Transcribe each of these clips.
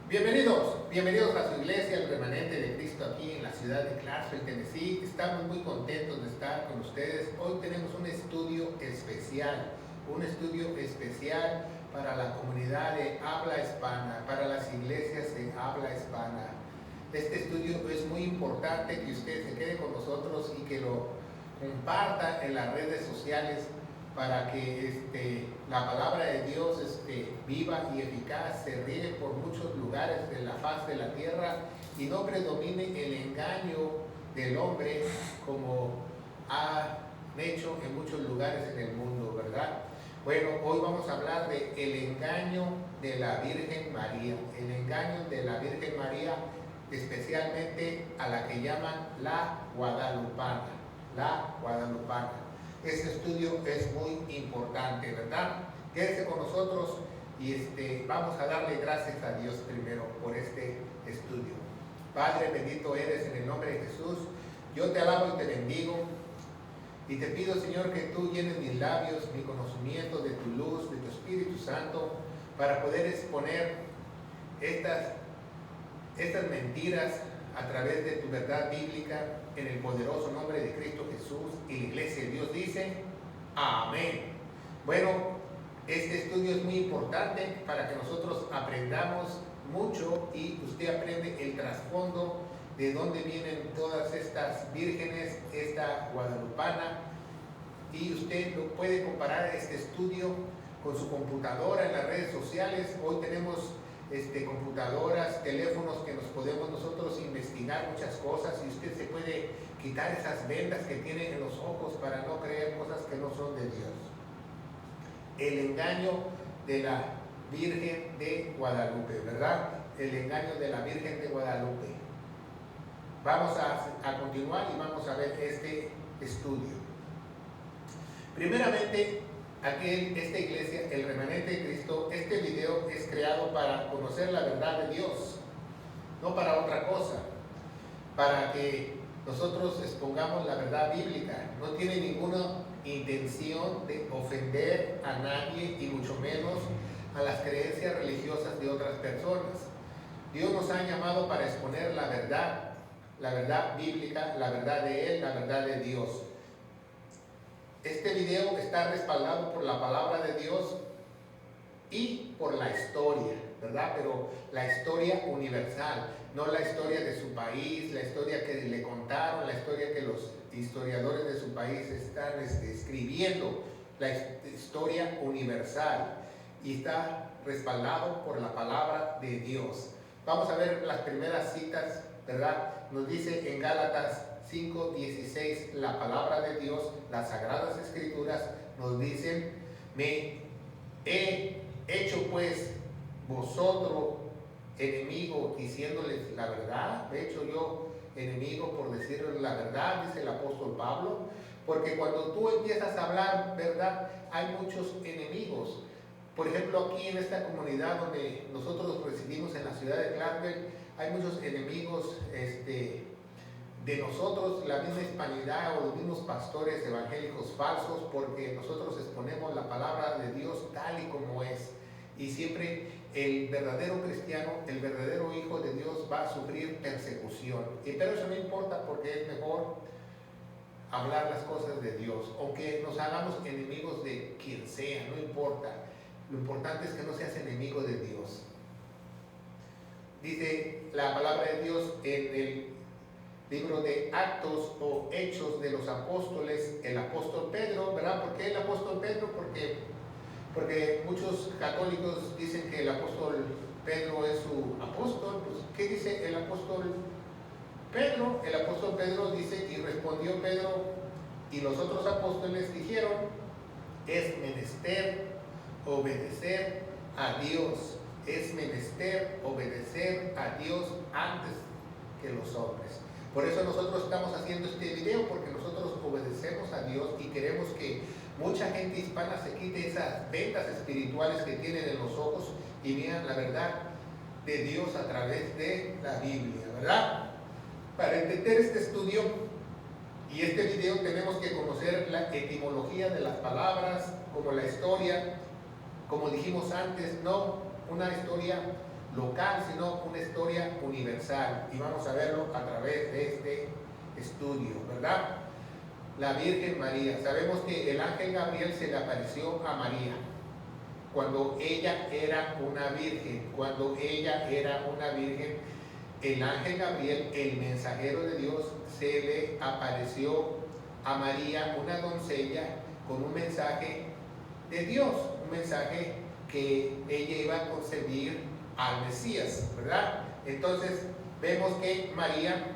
Bienvenidos a su iglesia, el remanente de Cristo aquí en la ciudad de Clarksville, Tennessee. Estamos muy contentos de estar con ustedes. Hoy tenemos un estudio especial para la comunidad de habla hispana, para las iglesias de habla hispana. Este estudio es muy importante que usted se quede con nosotros y que lo comparta en las redes sociales para que la palabra de Dios viva y eficaz, se riegue por muchos lugares de la faz de la tierra y no predomine el engaño del hombre como ha hecho en muchos lugares en el mundo, ¿verdad? Bueno, hoy vamos a hablar de el engaño de la Virgen María, el engaño de la Virgen María, especialmente a la que llaman la Guadalupana, Este estudio es muy importante, ¿verdad? Quédese con nosotros y vamos a darle gracias a Dios primero por este estudio. Padre, bendito eres en el nombre de Jesús. Yo te alabo y te bendigo y te pido, Señor, que tú llenes mis labios, mi conocimiento de tu luz, de tu Espíritu Santo, para poder exponer estas mentiras a través de tu verdad bíblica, en el poderoso nombre de Cristo Jesús. Y la iglesia de Dios dice, amén. Bueno, este estudio es muy importante para que nosotros aprendamos mucho y usted aprende el trasfondo de dónde vienen todas estas vírgenes, esta guadalupana, y usted lo puede comparar este estudio con su computadora en las redes sociales. Hoy tenemos computadoras, teléfonos que nos podemos nosotros investigar muchas cosas y usted se puede quitar esas vendas que tiene en los ojos para no creer cosas que no son de Dios. El engaño de la Virgen de Guadalupe, ¿verdad? El engaño de la Virgen de Guadalupe. Vamos a continuar y vamos a ver este estudio. Primeramente, aquí en esta iglesia, el remanente de Cristo, este video es creado para conocer la verdad de Dios, no para otra cosa, para que nosotros expongamos la verdad bíblica. No tiene ninguna intención de ofender a nadie y mucho menos a las creencias religiosas de otras personas. Dios nos ha llamado para exponer la verdad bíblica, la verdad de Él, la verdad de Dios. Este video está respaldado por la palabra de Dios y por la historia, ¿verdad? Pero la historia universal, no la historia de su país, la historia que le contaron, la historia que los historiadores de su país están escribiendo, la historia universal, y está respaldado por la palabra de Dios. Vamos a ver las primeras citas, ¿verdad? Nos dice en Gálatas 5:16, la palabra de Dios, las sagradas escrituras nos dicen, me he hecho pues vosotros enemigo diciéndoles la verdad. De hecho yo enemigo por decirles la verdad, dice el apóstol Pablo, porque cuando tú empiezas a hablar verdad, hay muchos enemigos. Por ejemplo, aquí en esta comunidad donde nosotros residimos en la ciudad de Clarksville, hay muchos enemigos de nosotros, la misma hispanidad o los mismos pastores evangélicos falsos, porque nosotros exponemos la palabra de Dios tal y como es. Y siempre el verdadero cristiano, el verdadero hijo de Dios va a sufrir persecución. Pero eso no importa, porque es mejor hablar las cosas de Dios. Aunque nos hagamos enemigos de quien sea, no importa. Lo importante es que no seas enemigo de Dios. Dice la palabra de Dios en el libro de Actos o Hechos de los Apóstoles, el apóstol Pedro, ¿verdad? ¿Por qué el apóstol Pedro? Porque muchos católicos dicen que el apóstol Pedro es su apóstol. Pues, ¿qué dice el apóstol Pedro? El apóstol Pedro dice, y respondió Pedro y los otros apóstoles dijeron, es menester obedecer a Dios, es menester obedecer a Dios antes que los hombres. Por eso nosotros estamos haciendo este video, porque nosotros obedecemos a Dios y queremos que mucha gente hispana se quite esas ventas espirituales que tienen en los ojos y vean la verdad de Dios a través de la Biblia, ¿verdad? Para entender este estudio y este video tenemos que conocer la etimología de las palabras, como la historia, como dijimos antes, no una historia local, sino una historia universal. Y vamos a verlo a través de este estudio, ¿verdad? La Virgen María. Sabemos que el ángel Gabriel se le apareció a María cuando ella era una virgen. Cuando ella era una virgen, el ángel Gabriel, el mensajero de Dios, se le apareció a María, una doncella, con un mensaje de Dios, un mensaje que ella iba a concebir al Mesías, ¿verdad? Entonces vemos que María,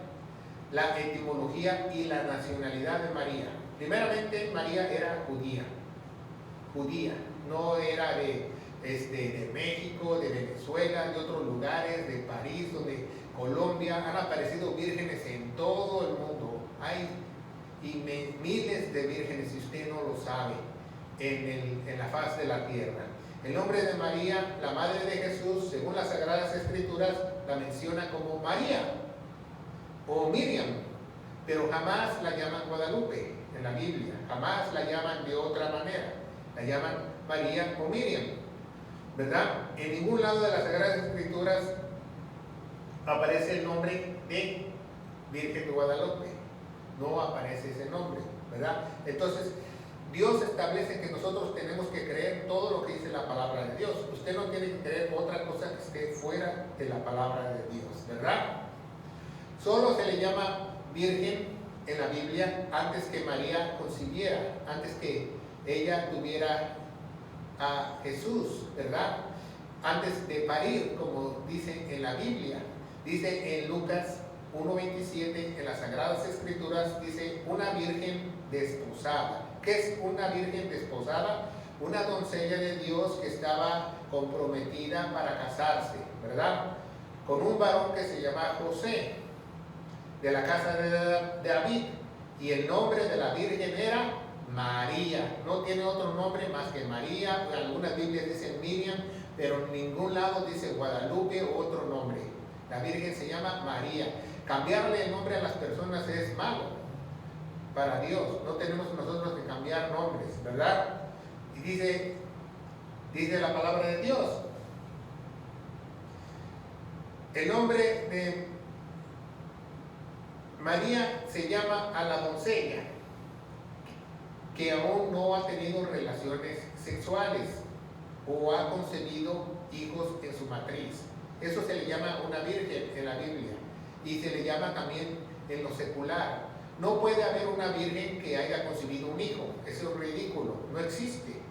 la etimología y la nacionalidad de María. Primeramente, María era judía, no era de México, de Venezuela, de otros lugares, de París, de Colombia. Han aparecido vírgenes en todo el mundo. Hay miles de vírgenes, si usted no lo sabe, en la faz de la tierra. El nombre de María, la madre de Jesús, según las Sagradas Escrituras, la menciona como María o Miriam, pero jamás la llaman Guadalupe en la Biblia, jamás la llaman de otra manera, la llaman María o Miriam, ¿verdad? En ningún lado de las Sagradas Escrituras aparece el nombre de Virgen de Guadalupe, no aparece ese nombre, ¿verdad? Entonces, Dios establece que nosotros tenemos que creer todo lo que dice la palabra de Dios. Usted no tiene que creer otra cosa que esté fuera de la palabra de Dios, ¿verdad? Solo se le llama virgen en la Biblia antes que María concibiera, antes que ella tuviera a Jesús, ¿verdad? Antes de parir, como dice en la Biblia. Dice en Lucas 1:27, en las Sagradas Escrituras, dice una virgen desposada. ¿Qué es una virgen desposada? Una doncella de Dios que estaba comprometida para casarse, ¿verdad? Con un varón que se llama José, de la casa de David, y el nombre de la virgen era María. No tiene otro nombre más que María. Algunas Biblias dicen Miriam, pero en ningún lado dice Guadalupe o otro nombre. La virgen se llama María. Cambiarle el nombre a las personas es malo para Dios. No tenemos nosotros que cambiar nombres, ¿verdad? Y dice la palabra de Dios, el nombre de María se llama a la doncella que aún no ha tenido relaciones sexuales o ha concebido hijos en su matriz. Eso se le llama una virgen en la Biblia, y se le llama también en lo secular. No puede haber una virgen que haya concebido un hijo, eso es ridículo, no existe.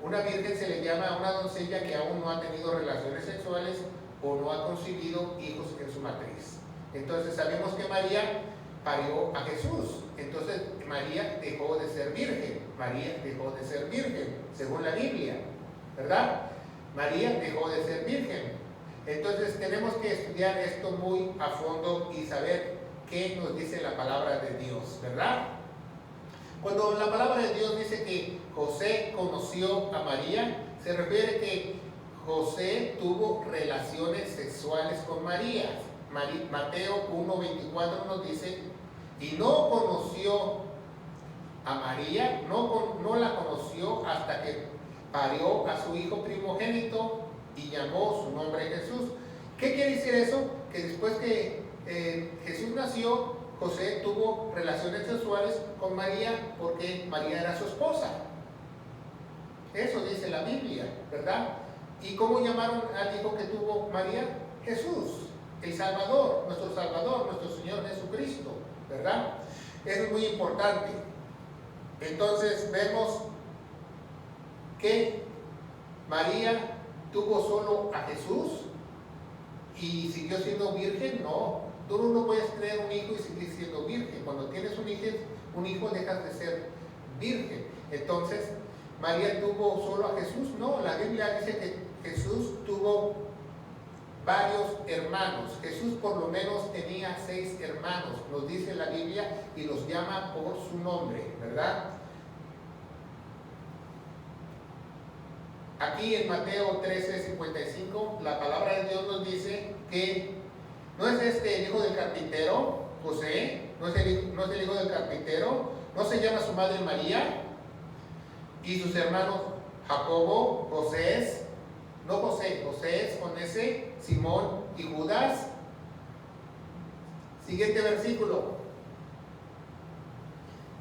Una virgen se le llama a una doncella que aún no ha tenido relaciones sexuales o no ha concebido hijos en su matriz. Entonces sabemos que María parió a Jesús, entonces María dejó de ser virgen, según la Biblia, ¿verdad? María dejó de ser virgen. Entonces tenemos que estudiar esto muy a fondo y saber qué nos dice la palabra de Dios, ¿verdad? Cuando la palabra de Dios dice que José conoció a María, se refiere que José tuvo relaciones sexuales con María. Mateo 1:24 nos dice, y no conoció a María, no la conoció hasta que parió a su hijo primogénito y llamó su nombre Jesús. ¿Qué quiere decir eso? Que después que Jesús nació, José tuvo relaciones sexuales con María porque María era su esposa. Eso dice la Biblia, ¿verdad? ¿Y cómo llamaron al hijo que tuvo María? Jesús, el Salvador, nuestro Señor Jesucristo, ¿verdad? Eso es muy importante. Entonces vemos que María tuvo solo a Jesús y siguió siendo virgen. No, tú no puedes tener un hijo y seguir siendo virgen. Cuando tienes un hijo dejas de ser virgen. Entonces, María tuvo solo a Jesús. No, la Biblia dice que Jesús tuvo varios hermanos. Jesús por lo menos tenía 6 hermanos, nos dice la Biblia, y los llama por su nombre, ¿verdad? Aquí en Mateo 13:55, la palabra de Dios nos dice que no es el hijo del carpintero, José, no es el hijo del carpintero, no se llama su madre María, y sus hermanos Jacobo, José, no José, José es con ese, Simón y Judas. Siguiente versículo.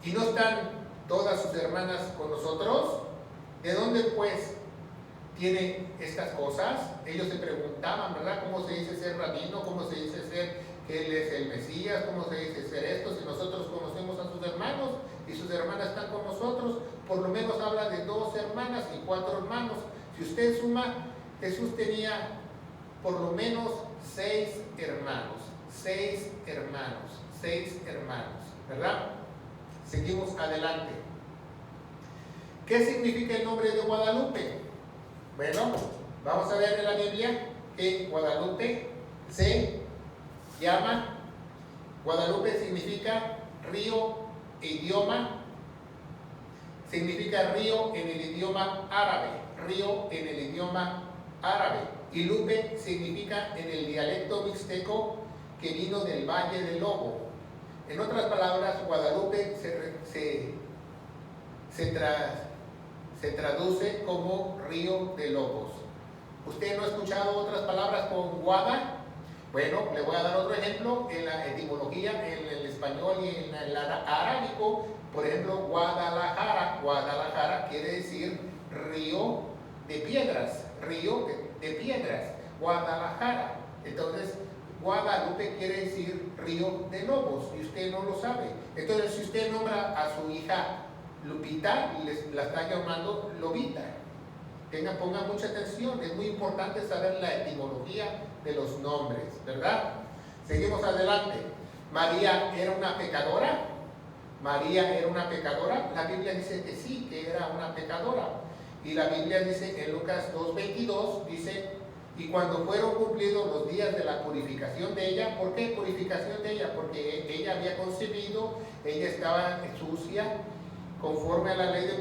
¿Y no están todas sus hermanas con nosotros? ¿De dónde pues tiene estas cosas? Ellos se preguntaban, ¿verdad? ¿Cómo se dice ser rabino? ¿Cómo se dice ser que él es el Mesías? ¿Cómo se dice ser esto? Si nosotros conocemos a sus hermanos y sus hermanas están con nosotros, por lo menos habla de 2 hermanas y 4 hermanos. Si usted suma, Jesús tenía por lo menos 6 hermanos, 6 hermanos, 6 hermanos, ¿verdad? Seguimos adelante. ¿Qué significa el nombre de Guadalupe? Bueno, vamos a ver en la Biblia que Guadalupe se llama, Guadalupe significa río e idioma, significa río en el idioma árabe, río en el idioma árabe, y Lupe significa en el dialecto mixteco que vino del Valle del Lobo. En otras palabras, Guadalupe se traduce como río de lobos. ¿Usted no ha escuchado otras palabras con guada? Bueno, le voy a dar otro ejemplo. En la etimología, en el español y en el arábico, por ejemplo, Guadalajara. Guadalajara quiere decir río de piedras, río de piedras, Guadalajara. Entonces, Guadalupe quiere decir río de lobos, y usted no lo sabe. Entonces, si usted nombra a su hija Lupita, la está llamando Lobita. Pongan mucha atención, es muy importante saber la etimología de los nombres, ¿verdad? Seguimos adelante. María era una pecadora. María era una pecadora. La Biblia dice que sí, que era una pecadora. Y la Biblia dice en Lucas 2:22, dice: y cuando fueron cumplidos los días de la purificación de ella. ¿Por qué purificación de ella? Porque ella había concebido, ella estaba sucia. Conforme a la ley de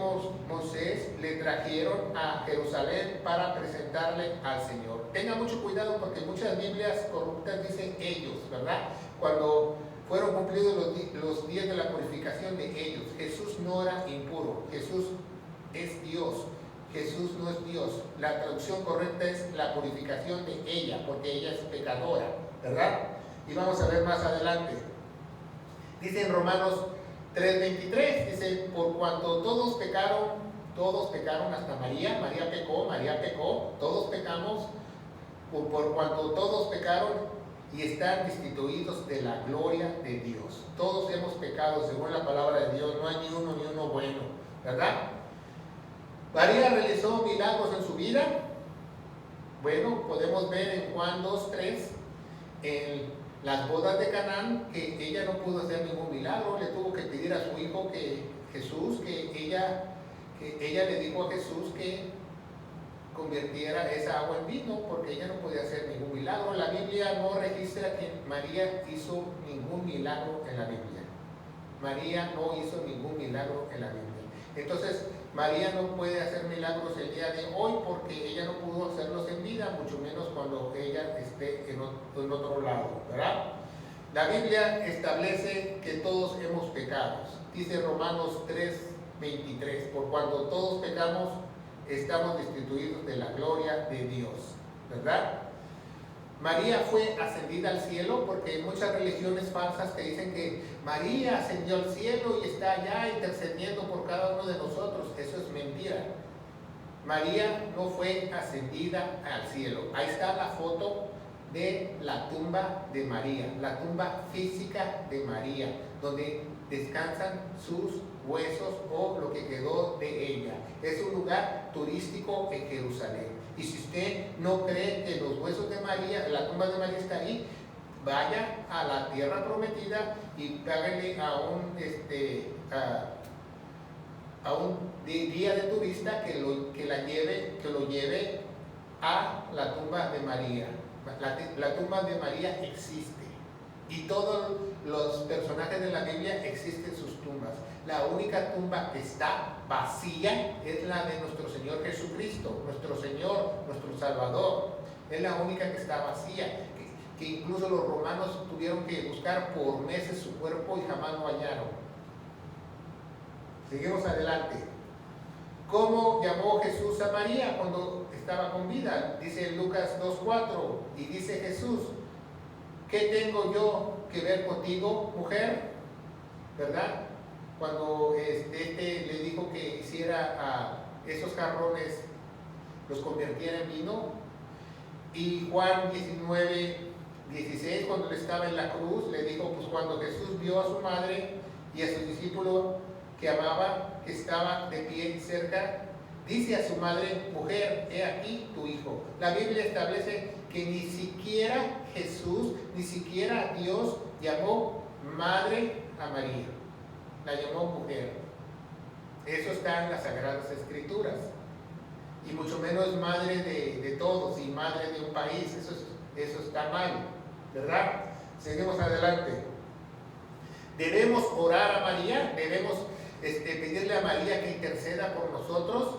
Moisés, le trajeron a Jerusalén para presentarle al Señor. Tenga mucho cuidado porque muchas Biblias corruptas dicen ellos, ¿verdad? Cuando fueron cumplidos los días de la purificación de ellos. Jesús no era impuro, Jesús es Dios. Jesús no es Dios. La traducción correcta es la purificación de ella, porque ella es pecadora, ¿verdad? Y vamos a ver más adelante. Dice en Romanos 3:23, dice: por cuanto todos pecaron hasta María pecó, todos pecamos, por cuanto todos pecaron y están destituidos de la gloria de Dios. Todos hemos pecado según la palabra de Dios, no hay ni uno bueno, ¿verdad? María realizó milagros en su vida. Bueno, podemos ver en Juan 2:3, en las bodas de Canaán, que ella no pudo hacer ningún milagro. Le tuvo que pedir a su hijo Jesús, que ella le dijo a Jesús que convirtiera esa agua en vino, porque ella no podía hacer ningún milagro. La Biblia no registra que María hizo ningún milagro en la Biblia. María no hizo ningún milagro en la Biblia. Entonces, María no puede hacer milagros el día de hoy porque ella no pudo hacerlos en vida, mucho menos cuando ella esté en otro lado, ¿verdad? La Biblia establece que todos hemos pecado. Dice Romanos 3:23, por cuando todos pecamos, estamos destituidos de la gloria de Dios, ¿verdad? María fue ascendida al cielo, porque hay muchas religiones falsas que dicen que María ascendió al cielo y está allá intercediendo por cada uno de nosotros. Eso es mentira. María no fue ascendida al cielo. Ahí está la foto de la tumba de María, la tumba física de María, donde descansan sus huesos o lo que quedó de ella. Es un lugar turístico en Jerusalén. Y si usted no cree que los huesos de María, la tumba de María está ahí, vaya a la tierra prometida y págale a un guía de turista que lo lleve a la tumba de María. La tumba de María existe. Y todos los personajes de la Biblia existen sus tumbas. La única tumba que está vacía es la de nuestro Señor Jesucristo, nuestro Señor, nuestro Salvador. Es la única que está vacía, que incluso los romanos tuvieron que buscar por meses su cuerpo y jamás lo hallaron. Seguimos adelante. ¿Cómo llamó Jesús a María cuando estaba con vida. Dice Lucas 2:4, y dice Jesús: ¿qué tengo yo que ver contigo, mujer? ¿Verdad? Cuando le dijo que hiciera a esos jarrones, los convirtiera en vino. Y Juan 19:16, cuando él estaba en la cruz, le dijo, pues cuando Jesús vio a su madre y a su discípulo que amaba, que estaba de pie cerca, dice a su madre: mujer, he aquí tu hijo. La Biblia establece que ni siquiera Jesús, ni siquiera Dios llamó madre a María, la llamó mujer. Eso está en las Sagradas Escrituras. Y mucho menos madre de todos y madre de un país. Eso está mal, ¿verdad? Seguimos adelante. ¿Debemos orar a María? ¿Debemos pedirle a María que interceda por nosotros?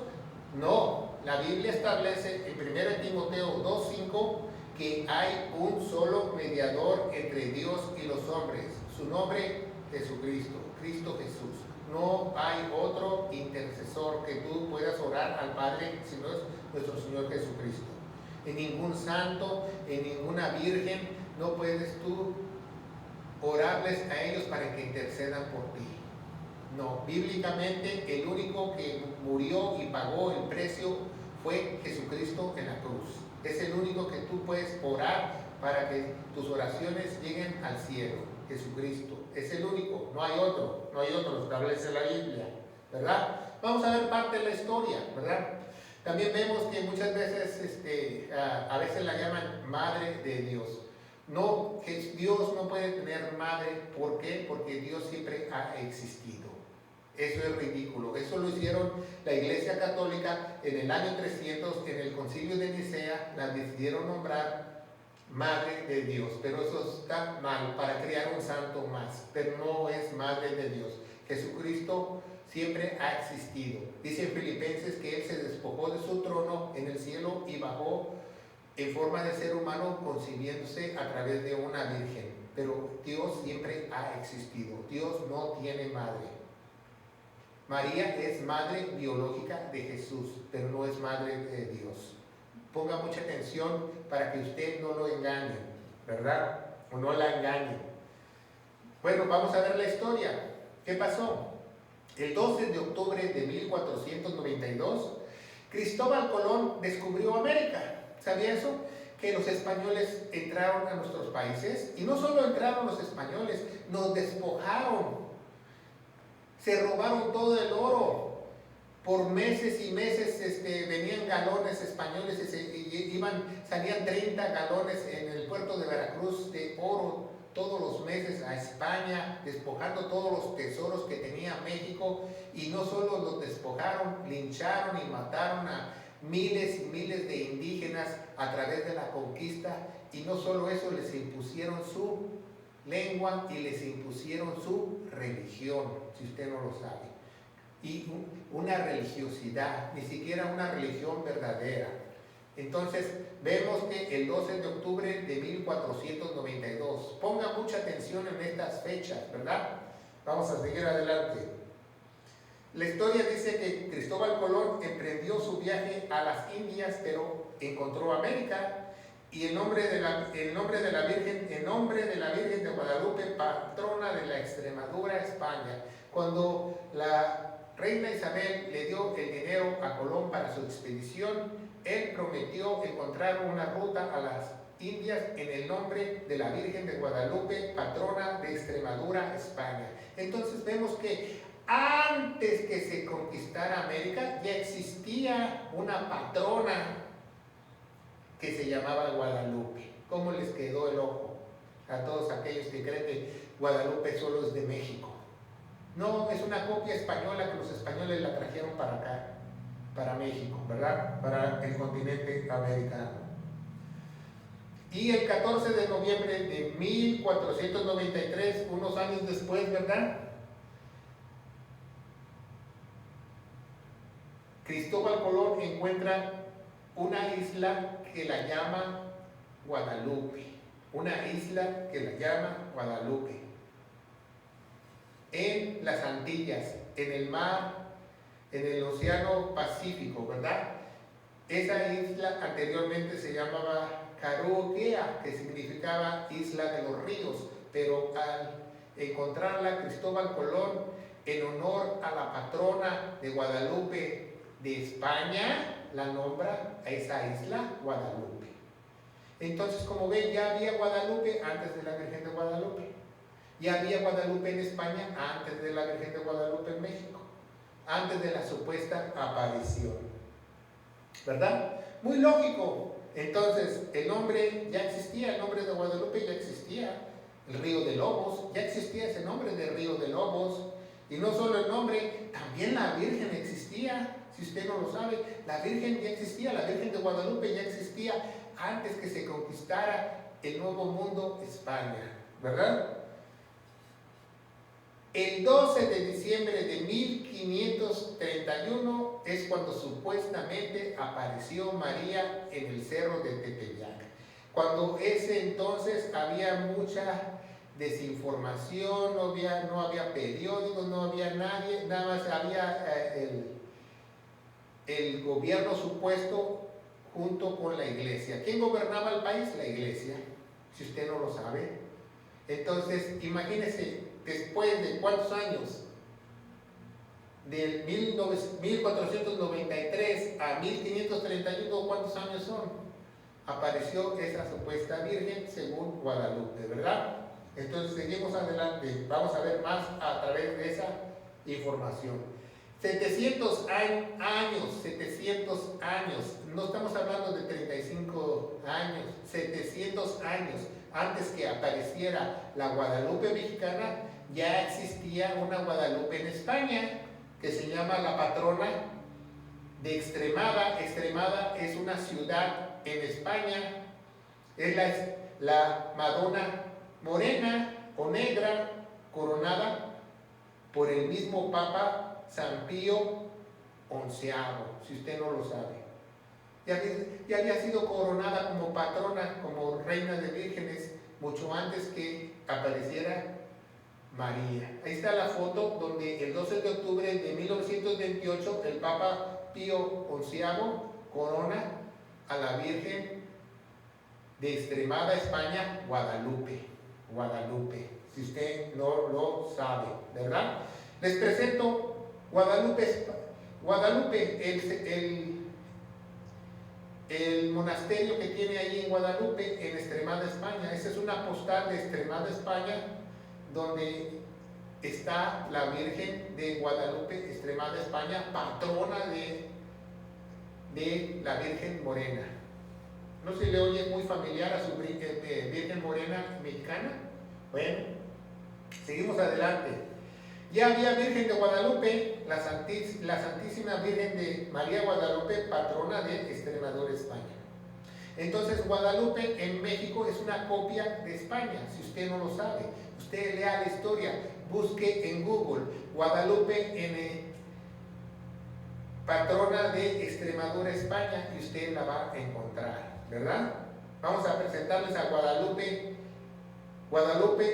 No, la Biblia establece en 1 Timoteo 2:5 que hay un solo mediador entre Dios y los hombres. Su nombre, Jesucristo, Cristo Jesús. No hay otro intercesor que tú puedas orar al Padre si no es nuestro Señor Jesucristo. En ningún santo, en ninguna virgen, no puedes tú orarles a ellos para que intercedan por ti. No, bíblicamente el único que murió y pagó el precio fue Jesucristo en la cruz. Es el único que tú puedes orar para que tus oraciones lleguen al cielo. Jesucristo es el único, no hay otro, lo establece la Biblia, ¿verdad? Vamos a ver parte de la historia, ¿verdad? También vemos que muchas veces, a veces la llaman Madre de Dios. No, que Dios no puede tener madre. ¿Por qué? Porque Dios siempre ha existido. Eso es ridículo. Eso lo hicieron la Iglesia Católica en el año 300, en el Concilio de Nicea, la decidieron nombrar Madre de Dios, pero eso está mal para crear un santo más, pero no es Madre de Dios. Jesucristo siempre ha existido. Dice en Filipenses que Él se despojó de su trono en el cielo y bajó en forma de ser humano, concibiéndose a través de una virgen. Pero Dios siempre ha existido. Dios no tiene madre. María es madre biológica de Jesús, pero no es madre de Dios. Ponga mucha atención para que usted no lo engañe, ¿verdad? O no la engañe. Bueno, vamos a ver la historia. ¿Qué pasó? El 12 de octubre de 1492, Cristóbal Colón descubrió América. ¿Sabía eso? Que los españoles entraron a nuestros países, y no solo entraron los españoles, nos despojaron. Se robaron todo el oro. Por meses y meses venían galones españoles y salían 30 galones en el puerto de Veracruz de oro todos los meses a España, despojando todos los tesoros que tenía México. Y no solo los despojaron, lincharon y mataron a miles y miles de indígenas a través de la conquista. Y no solo eso, les impusieron su lengua y les impusieron su religión, si usted no lo sabe. Y una religiosidad, ni siquiera una religión verdadera. Entonces vemos que el 12 de octubre de 1492, ponga mucha atención en estas fechas, ¿verdad? Vamos a seguir adelante. La historia dice que Cristóbal Colón emprendió su viaje a las Indias, pero encontró América. Y en nombre de la Virgen de Guadalupe, patrona de la Extremadura, España, cuando la reina Isabel le dio el dinero a Colón para su expedición, él prometió encontrar una ruta a las Indias en el nombre de la Virgen de Guadalupe, patrona de Extremadura, España. Entonces vemos que antes que se conquistara América ya existía una patrona que se llamaba Guadalupe. ¿Cómo les quedó el ojo a todos aquellos que creen que Guadalupe solo es de México? No, es una copia española que los españoles la trajeron para acá, para México, ¿verdad? Para el continente americano. Y el 14 de noviembre de 1493, unos años después, ¿verdad?, Cristóbal Colón encuentra una isla que la llama Guadalupe. Una isla que la llama Guadalupe. En las Antillas, en el mar, en el Océano Pacífico, ¿verdad? Esa isla anteriormente se llamaba Caruquea, que significaba isla de los ríos, pero al encontrarla Cristóbal Colón, en honor a la patrona de Guadalupe de España, la nombra a esa isla Guadalupe. Entonces, como ven, ya había Guadalupe antes de la Virgen de Guadalupe. Ya había Guadalupe en España antes de la Virgen de Guadalupe en México, antes de la supuesta aparición. ¿Verdad? Muy lógico. Entonces, el nombre ya existía, el nombre de Guadalupe ya existía. El río de Lobos, ya existía ese nombre de río de Lobos. Y no solo el nombre, también la Virgen existía. Si usted no lo sabe, la Virgen ya existía, la Virgen de Guadalupe ya existía antes que se conquistara el Nuevo Mundo, España, ¿verdad? El 12 de diciembre de 1531 es cuando supuestamente apareció María en el cerro de Tepeyac. Cuando ese entonces había mucha desinformación, no había periódicos, no había nadie, nada más había el gobierno supuesto junto con la iglesia. ¿Quién gobernaba el país? La iglesia, si usted no lo sabe. Entonces, imagínese, después de ¿cuántos años? Del 1493 a 1531, ¿cuántos años son? Apareció esa supuesta Virgen según Guadalupe, ¿verdad? Entonces seguimos adelante, vamos a ver más a través de esa información. 700 años, 700 años, no estamos hablando de 35 años, 700 años antes que apareciera la Guadalupe mexicana, ya existía una Guadalupe en España que se llama la patrona de Extremada. Extremada es una ciudad en España, es la Madonna morena o negra, coronada por el mismo Papa San Pío XI, si usted no lo sabe. Ya había sido coronada como patrona, como reina de vírgenes, mucho antes que apareciera María. Ahí está la foto donde el 12 de octubre de 1928 el Papa Pío XI corona a la Virgen de Extremada, España, Guadalupe. Guadalupe, si usted no lo sabe, ¿verdad? Les presento Guadalupe. Guadalupe, el monasterio que tiene ahí en Guadalupe, en Extremada, España. Esa es una postal de Extremada, España, donde está la Virgen de Guadalupe, Extremada, España, patrona de la Virgen Morena. ¿No se le oye muy familiar a su Virgen Morena mexicana? Bueno, seguimos adelante. Ya había Virgen de Guadalupe, la Santísima Virgen de María Guadalupe, patrona de Extremadura, España. Entonces, Guadalupe en México es una copia de España, si usted no lo sabe. Usted lea la historia, busque en Google Guadalupe patrona de Extremadura, España, y usted la va a encontrar, ¿verdad? Vamos a presentarles a Guadalupe. Guadalupe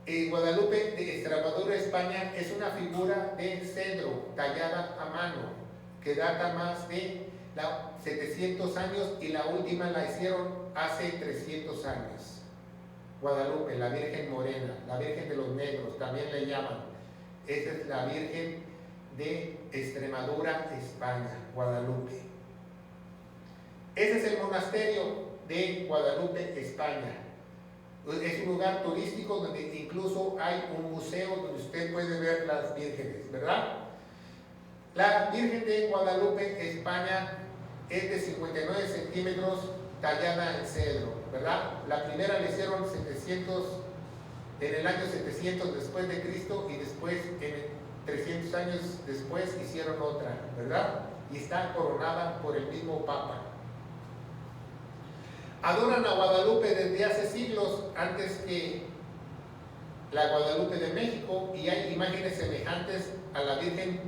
de Extremadura, España, es una figura de cedro tallada a mano que data más de 700 años y la última la hicieron hace 300 años. Guadalupe, la Virgen Morena, la Virgen de los Negros, también le llaman. Esta es la Virgen de Extremadura, España, Guadalupe. Ese es el monasterio de Guadalupe, España. Es un lugar turístico donde incluso hay un museo donde usted puede ver las vírgenes, ¿verdad? La Virgen de Guadalupe, España, es de 59 centímetros, tallada en cedro, ¿verdad? La primera la hicieron en el año 700 después de Cristo, y después, 300 años después, hicieron otra, ¿verdad? Y está coronada por el mismo Papa. Adoran a Guadalupe desde hace siglos, antes que la Guadalupe de México, y hay imágenes semejantes a la Virgen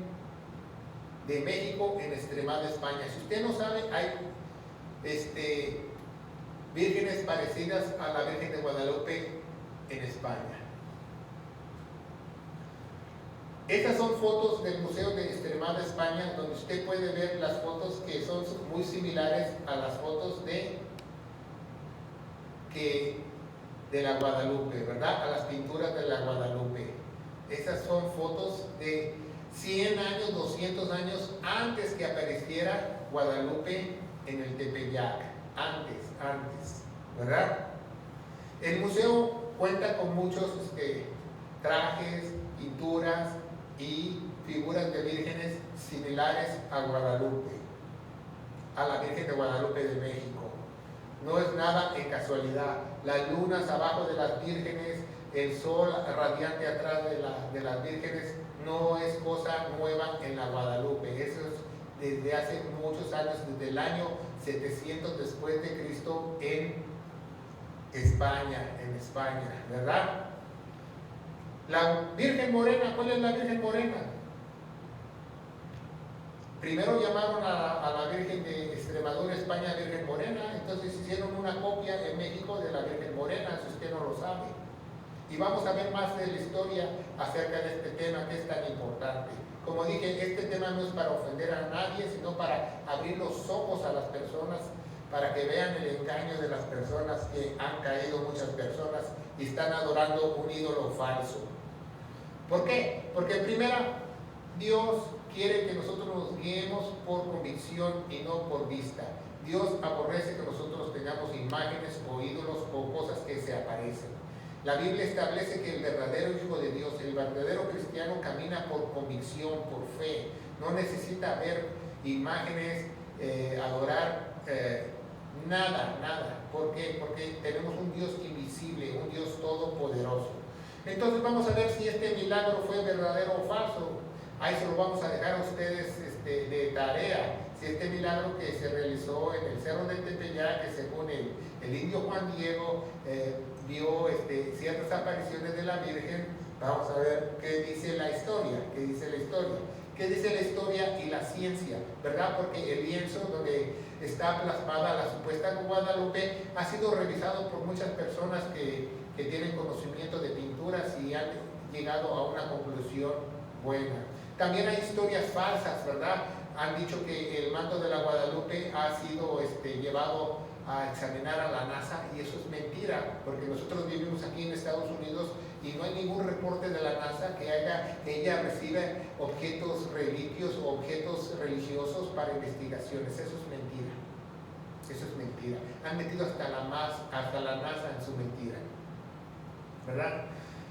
de México en Extremada, España. Si usted no sabe, hay vírgenes parecidas a la Virgen de Guadalupe en España. Estas son fotos del Museo de Extremada, España, donde usted puede ver las fotos que son muy similares a las fotos de la Guadalupe, ¿verdad? A las pinturas de la Guadalupe. Esas son fotos de 100 años, 200 años antes que apareciera Guadalupe en el Tepeyac. Antes, ¿verdad? El museo cuenta con muchos trajes, pinturas y figuras de vírgenes similares a Guadalupe, a la Virgen de Guadalupe de México. No es nada en casualidad. Las lunas abajo de las vírgenes, el sol radiante atrás de las vírgenes, no es cosa nueva en la Guadalupe. Eso es desde hace muchos años, desde el año 700 después de Cristo en España, ¿verdad? La Virgen Morena, ¿cuál es la Virgen Morena? Primero llamaron a la Virgen de Extremadura, España, Virgen Morena, entonces hicieron una copia en México de la Virgen Morena, si usted no lo sabe. Y vamos a ver más de la historia acerca de este tema que es tan importante. Como dije, este tema no es para ofender a nadie, sino para abrir los ojos a las personas, para que vean el engaño de las personas que han caído muchas personas y están adorando un ídolo falso. ¿Por qué? Porque primero, Dios quiere que nosotros nos guiemos por convicción y no por vista. Dios aborrece que nosotros tengamos imágenes o ídolos o cosas que se aparecen. La Biblia establece que el verdadero Hijo de Dios, el verdadero cristiano, camina por convicción, por fe. No necesita ver imágenes, adorar nada. ¿Por qué? Porque tenemos un Dios invisible, un Dios todopoderoso. Entonces vamos a ver si este milagro fue verdadero o falso. Ahí se lo vamos a dejar a ustedes de tarea. Si este milagro que se realizó en el Cerro del Tepeyac, que según el indio Juan Diego vio ciertas apariciones de la Virgen, vamos a ver qué dice la historia, qué dice la historia y la ciencia, ¿verdad? Porque el lienzo donde está plasmada la supuesta Guadalupe ha sido revisado por muchas personas que tienen conocimiento de pinturas y han llegado a una conclusión buena. También hay historias falsas, ¿verdad? Han dicho que el manto de la Guadalupe ha sido llevado a examinar a la NASA, y eso es mentira, porque nosotros vivimos aquí en Estados Unidos y no hay ningún reporte de la NASA que ella recibe objetos reliquios o objetos religiosos para investigaciones. Eso es mentira. Han metido hasta la NASA en su mentira, ¿verdad?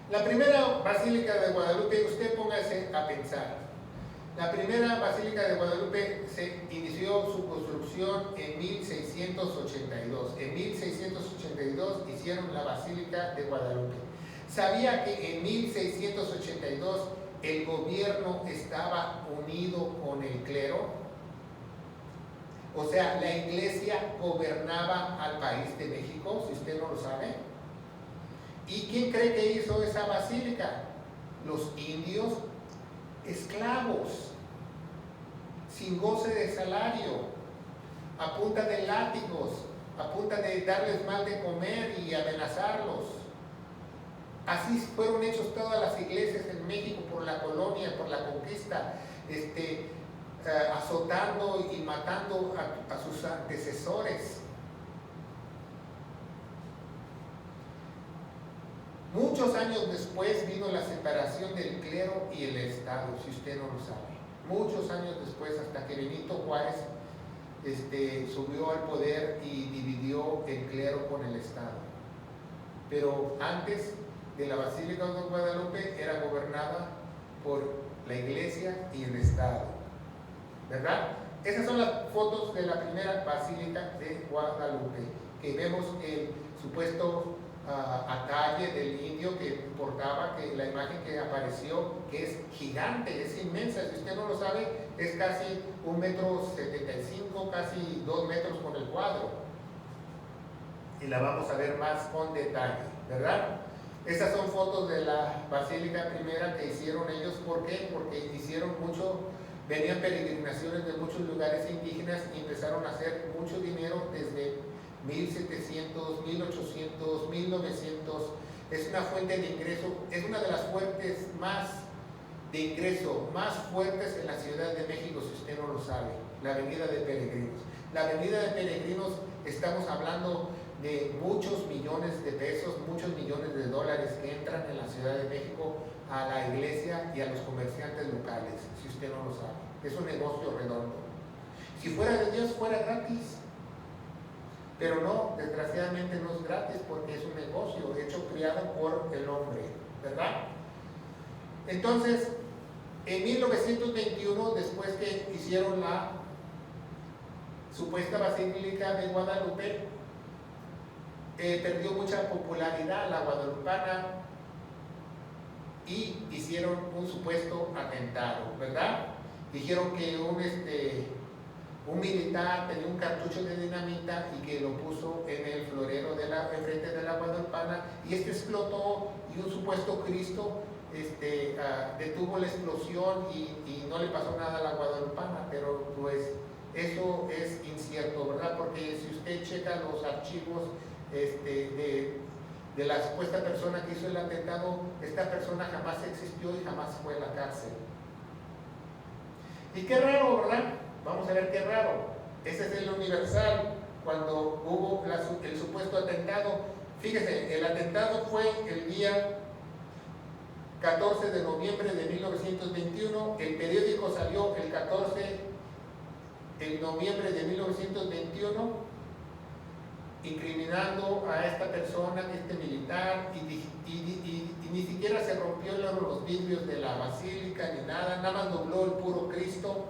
La primera basílica de Guadalupe, usted póngase a pensar. La primera basílica de Guadalupe se inició su construcción en 1682. En 1682 hicieron la basílica de Guadalupe. ¿Sabía que en 1682 el gobierno estaba unido con el clero? O sea, la iglesia gobernaba al país de México, si usted no lo sabe. ¿Y quién cree que hizo esa basílica? Los indios esclavos, sin goce de salario, a punta de látigos, a punta de darles mal de comer y amenazarlos. Así fueron hechos todas las iglesias en México por la colonia, por la conquista, azotando y matando a sus antecesores. Muchos años después vino la separación del clero y el Estado, si usted no lo sabe. Muchos años después, hasta que Benito Juárez subió al poder y dividió el clero con el Estado. Pero antes de la Basílica de Guadalupe era gobernada por la Iglesia y el Estado, ¿verdad? Esas son las fotos de la primera Basílica de Guadalupe, que vemos el supuesto atalle del indio que portaba, que la imagen que apareció, que es gigante, es inmensa. Si usted no lo sabe, es casi 1,75 metros, casi 2 metros con el cuadro. Y la vamos a ver más con detalle, ¿verdad? Estas son fotos de la Basílica primera que hicieron ellos. ¿Por qué? Porque venían peregrinaciones de muchos lugares indígenas y empezaron a hacer mucho dinero desde 1700, 1800, 1900. Es una fuente de ingreso, es una de las fuentes más de ingreso más fuertes en la Ciudad de México, si usted no lo sabe, la Avenida de Peregrinos. La Avenida de Peregrinos, estamos hablando de muchos millones de pesos, muchos millones de dólares que entran en la Ciudad de México a la iglesia y a los comerciantes locales, si usted no lo sabe. Es un negocio redondo. Si fuera de Dios, fuera gratis. Pero no, desgraciadamente no es gratis porque es un negocio hecho, creado por el hombre, ¿verdad? Entonces, en 1921, después que hicieron la supuesta Basílica de Guadalupe, perdió mucha popularidad la guadalupana y hicieron un supuesto atentado, ¿verdad? Dijeron que un militar tenía un cartucho de dinamita y que lo puso en el florero enfrente de la guadalupana, y explotó, y un supuesto Cristo detuvo la explosión y no le pasó nada a la guadalupana. Pero pues eso es incierto, ¿verdad? Porque si usted checa los archivos de la supuesta persona que hizo el atentado, esta persona jamás existió y jamás fue a la cárcel. Y qué raro, ¿verdad? Vamos a ver qué raro. Ese es el Universal, cuando hubo el supuesto atentado. Fíjese, el atentado fue el día 14 de noviembre de 1921. El periódico salió el 14 de noviembre de 1921, incriminando a esta persona, este militar, y ni siquiera se rompió los vidrios de la basílica ni nada, nada más dobló el puro Cristo.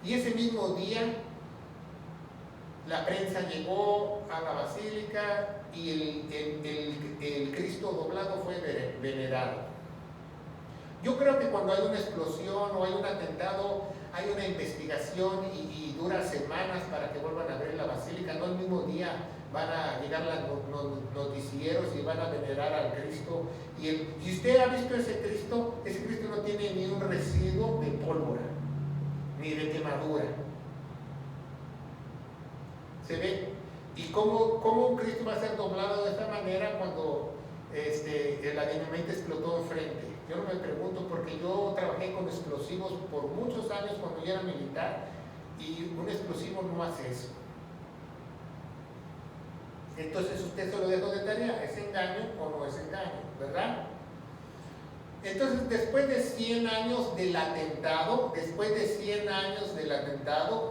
Y ese mismo día la prensa llegó a la basílica y el Cristo doblado fue venerado. Yo creo que cuando hay una explosión o hay un atentado, hay una investigación y dura semanas para que vuelvan a abrir la basílica. No el mismo día van a llegar los noticieros y van a venerar al Cristo. Si usted ha visto ese Cristo no tiene ni un residuo de pólvora, ni de quemadura. ¿Se ve? ¿Y cómo un Cristo va a ser doblado de esta manera cuando la dinamita explotó enfrente? Yo no me pregunto, porque yo trabajé con explosivos por muchos años cuando yo era militar, y un explosivo no hace eso. Entonces usted se lo dejo de tarea, ¿es engaño o no es engaño? ¿Verdad? Entonces, después de 100 años del atentado,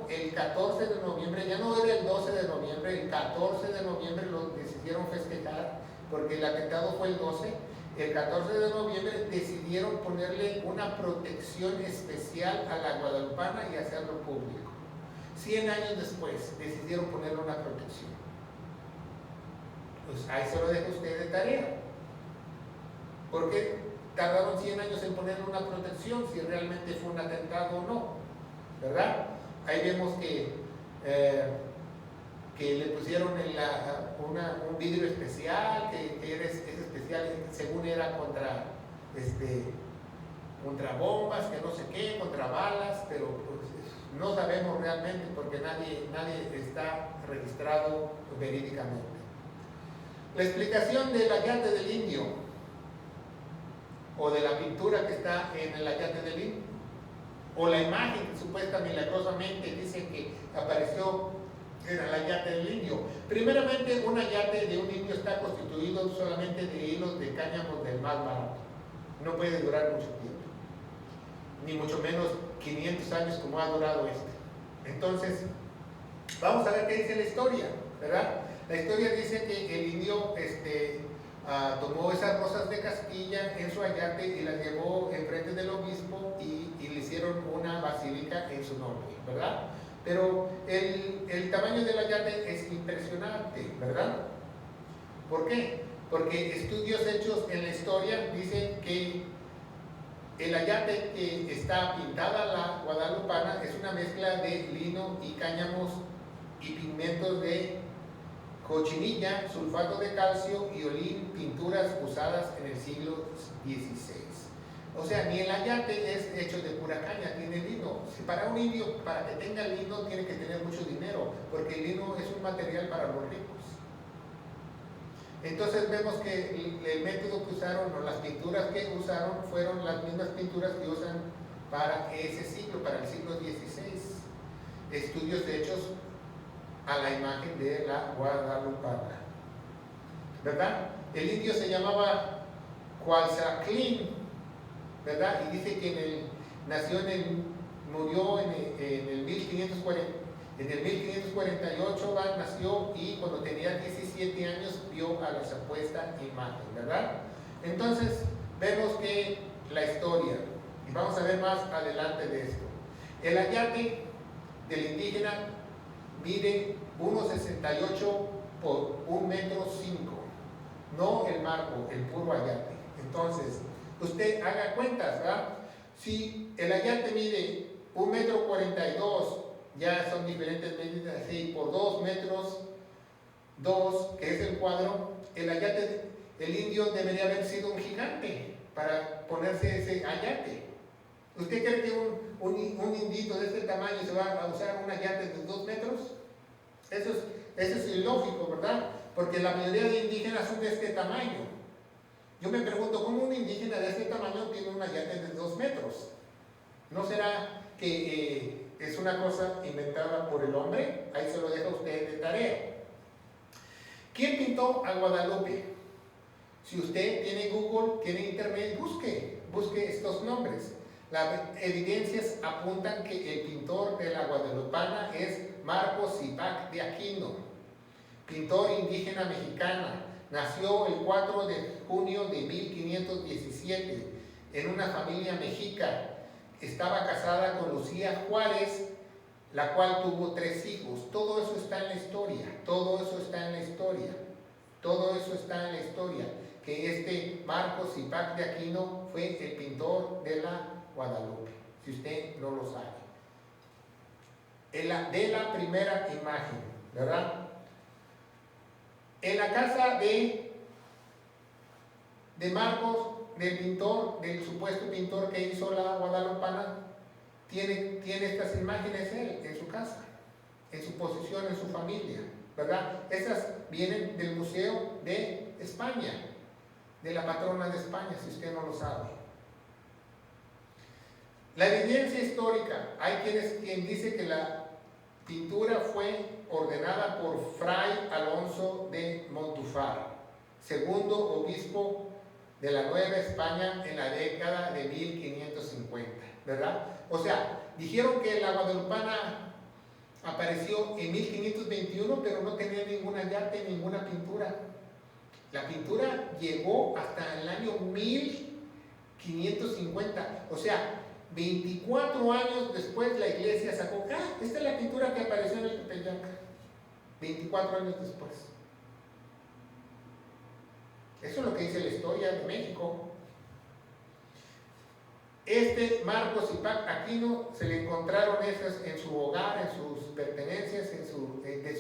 el 14 de noviembre, ya no era el 12 de noviembre, el 14 de noviembre lo decidieron festejar, porque el atentado fue el 12. El 14 de noviembre decidieron ponerle una protección especial a la guadalupana y hacerlo público. 100 años después decidieron ponerle una protección. Pues ahí se lo dejo a usted de tarea. ¿Por qué tardaron 100 años en ponerle una protección si realmente fue un atentado o no? ¿Verdad? Ahí vemos que le pusieron un vidrio especial, que es especial, según era contra bombas, que no sé qué, contra balas, pero pues, no sabemos realmente porque nadie está registrado verídicamente. La explicación del ayate del indio, o de la pintura que está en el ayate del indio, o la imagen que supuestamente milagrosamente dicen que apareció en el ayate del indio. Primeramente, un ayate de un indio está constituido solamente de hilos de cáñamo del más barato. No puede durar mucho tiempo, ni mucho menos 500 años como ha durado este. Entonces, vamos a ver qué dice la historia, ¿verdad? La historia dice que el indio tomó esas rosas de Castilla en su ayate y las llevó enfrente del obispo y le hicieron una basílica en su nombre, ¿verdad? Pero el tamaño del ayate es impresionante, ¿verdad? ¿Por qué? Porque estudios hechos en la historia dicen que el ayate que está pintada la guadalupana es una mezcla de lino y cáñamos y pigmentos de cochinilla, sulfato de calcio y olín, pinturas usadas en el siglo XVI. O sea, ni el ayate es hecho de pura caña, tiene lino. Si para un indio, para que tenga lino, tiene que tener mucho dinero, porque el lino es un material para los ricos. Entonces vemos que el método que usaron o las pinturas que usaron fueron las mismas pinturas que usan para ese siglo, para el siglo XVI. Estudios hechos a la imagen de la Guadalupana, ¿verdad? El indio se llamaba Coatzacoalcos, ¿verdad? Y dice que murió en el 1548, nació, y cuando tenía 17 años vio a la supuesta imagen, ¿verdad? Entonces vemos que la historia, y vamos a ver más adelante de esto. El ayate del indígena mide 1,68 por 1,5 metros, no el marco, el puro ayate. Entonces, usted haga cuentas, ¿verdad? Si el ayate mide 1,42 metros, ya son diferentes medidas, así, por 2 metros, 2, que es el cuadro, el ayate, el indio debería haber sido un gigante para ponerse ese ayate. ¿Usted cree que un indito de este tamaño se va a usar un ayate de 2 metros? Eso es ilógico, ¿verdad? Porque la mayoría de indígenas son de este tamaño. Yo me pregunto, ¿cómo un indígena de este tamaño tiene un ayate de 2 metros? ¿No será que es una cosa inventada por el hombre? Ahí se lo dejo a usted de tarea. ¿Quién pintó a Guadalupe? Si usted tiene Google, tiene Internet, busque estos nombres. Las evidencias apuntan que el pintor de la Guadalupana es Marcos Zipac de Aquino, pintor indígena mexicana. Nació el 4 de junio de 1517 en una familia mexica. Estaba casada con Lucía Juárez, la cual tuvo 3 hijos. Todo eso está en la historia, que este Marcos Zipac de Aquino fue el pintor de la Guadalupe, si usted no lo sabe. De la primera imagen, ¿verdad? En la casa de Marcos, del pintor, del supuesto pintor que hizo la Guadalupana, tiene estas imágenes él en su casa, en su posición, en su familia, ¿verdad? Esas vienen del Museo de España, de la patrona de España, si usted no lo sabe. La evidencia histórica, hay quien dice que la pintura fue ordenada por Fray Alonso de Montúfar, segundo obispo de la Nueva España en la década de 1550, ¿verdad? O sea, dijeron que la Guadalupana apareció en 1521, pero no tenía ningún ayate, ninguna pintura. La pintura llegó hasta el año 1550, o sea, 24 años después la iglesia sacó, esta es la pintura que apareció en el Tepeyac. 24 años después. Eso es lo que dice la historia de México. Este Marcos Zipac Aquino se le encontraron esas en su hogar, en sus pertenencias, de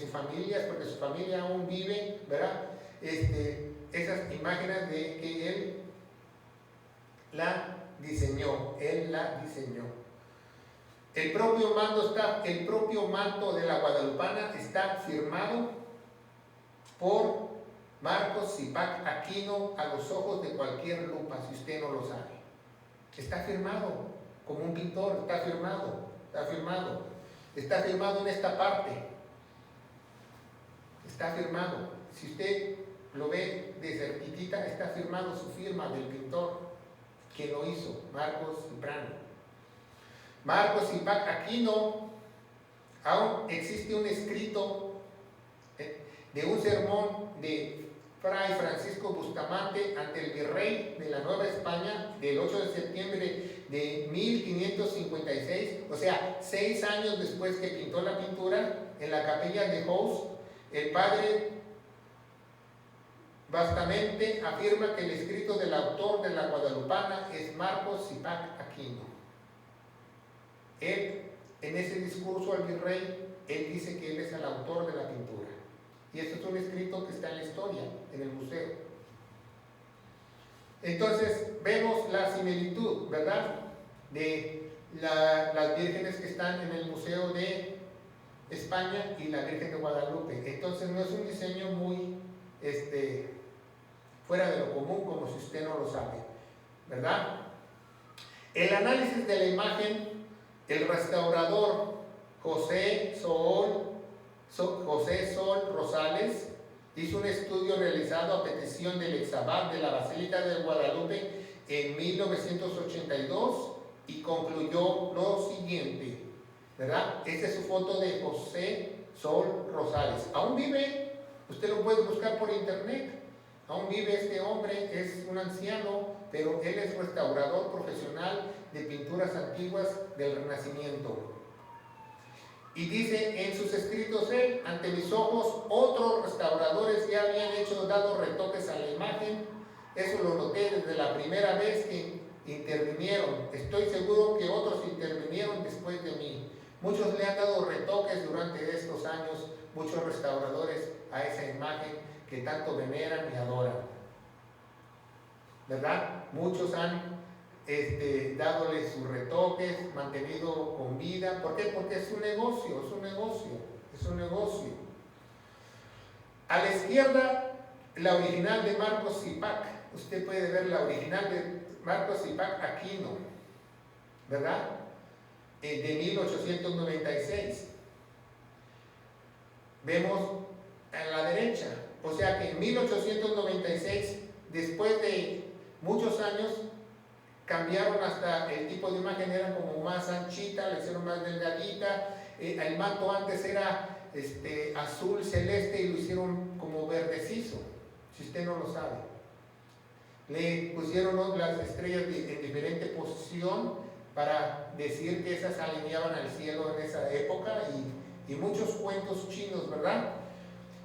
sus familias, porque su familia aún vive, ¿verdad? Esas imágenes de que él la diseñó. El propio manto de la Guadalupana está firmado por Marcos Zipac Aquino a los ojos de cualquier lupa, si usted no lo sabe. Está firmado como un pintor, está firmado en esta parte. Está firmado. Si usted lo ve de cerquitita, está firmado su firma del pintor que lo hizo, Marcos Ciprano. Marcos Zipac Aquino, aún existe un escrito de un sermón de Fray Francisco Bustamante ante el virrey de la Nueva España del 8 de septiembre de 1556, o sea, 6 años después que pintó la pintura, en la capilla de House. El padre Bastamente afirma que el escrito del autor de la Guadalupana es Marcos Zipac Aquino. Él, en ese discurso al virrey, él dice que él es el autor de la pintura. Y esto es un escrito que está en la historia, en el museo. Entonces, vemos la similitud, ¿verdad?, de las vírgenes que están en el Museo de España y la Virgen de Guadalupe. Entonces, no es un diseño muy fuera de lo común, como si usted no lo sabe, ¿verdad? El análisis de la imagen, el restaurador José Sol Rosales hizo un estudio realizado a petición del exabad de la Basílica de Guadalupe en 1982 y concluyó lo siguiente, ¿verdad? Esta es su foto de José Sol Rosales. Aún vive, usted lo puede buscar por internet. Aún vive este hombre, es un anciano, pero él es restaurador profesional de pinturas antiguas del Renacimiento. Y dice en sus escritos él, ante mis ojos otros restauradores ya habían dado retoques a la imagen. Eso lo noté desde la primera vez que intervinieron. Estoy seguro que otros intervinieron después de mí. Muchos le han dado retoques durante estos años, muchos restauradores a esa imagen que tanto veneran y adoran, ¿verdad? Muchos han dándole sus retoques, mantenido con vida. ¿Por qué? Porque es un negocio, es un negocio, es un negocio. A la izquierda, la original de Marcos Zipac. Usted puede ver la original de Marcos Zipac Aquino, ¿verdad? De 1896. Vemos a la derecha, o sea que en 1896, después de muchos años, cambiaron hasta el tipo de imagen, era como más anchita, le hicieron más delgadita. El manto antes era azul celeste y lo hicieron como verdecizo, si usted no lo sabe. Le pusieron las estrellas en diferente posición para decir que esas alineaban al cielo en esa época, y muchos cuentos chinos, ¿verdad?